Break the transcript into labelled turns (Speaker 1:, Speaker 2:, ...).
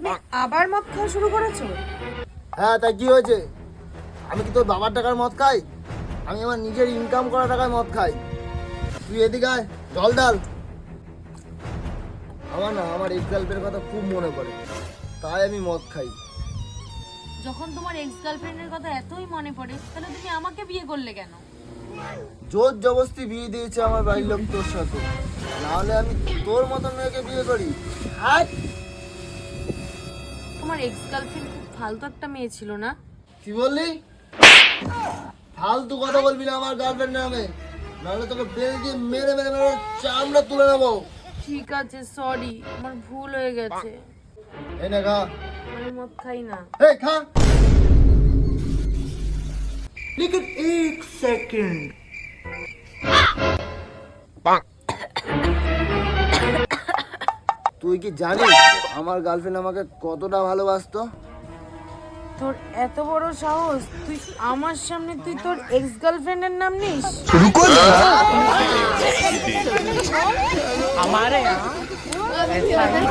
Speaker 1: তুমি আবার মদ খাওয়া শুরু করেছো?
Speaker 2: হ্যাঁ, তাই কি হয়েছে? আমি কি তোর বাবার টাকার মদ খাই? আমি আমার নিজের ইনকাম করা টাকায় মদ খাই। তুই এদিকে আয়, জল ডাল। আমার এক্স গার্লফ্রেন্ডের কথা খুব মনে পড়ে, তাই আমি মদ খাই।
Speaker 3: যখন তোমার এক্স গার্লফ্রেন্ডের কথা এতই মনে পড়ে, তাহলে তুমি আমাকে বিয়ে করলে কেন?
Speaker 2: জোর জবরদস্তি বিয়ে দিয়েছে আমার বাড়ির লোক তোর সাথে, নাহলে আমি তোর মতো মেয়েকে বিয়ে করি? হাট!
Speaker 3: তোমার এক্স গার্লফ্রেন্ড খুব ফালতু একটা মেয়ে ছিল না?
Speaker 2: কি বললি? ফালতু কথা বলবি না আমার গার্লফ্রেন্ডের নামে, নাহলে তোকে বেল দিয়ে মেরে মেরে মেরে চামড়া তুলে নেবো।
Speaker 3: ঠিক আছে, সরি, আমার ভুল হয়ে গেছে।
Speaker 2: এই নে খা।
Speaker 3: আমি মদ খাই না।
Speaker 2: এই খা। लेकिन एक सेकंड। তুই কি জানিস আমার গার্লফ্রেন্ড আমাকে কতটা ভালোবাসতো?
Speaker 3: তোর এত বড় সাহস, তুই আমার সামনে তুই তোর এক্স গার্লফ্রেন্ডের নাম নিস?
Speaker 1: हमारे यहाँ ऐसा है।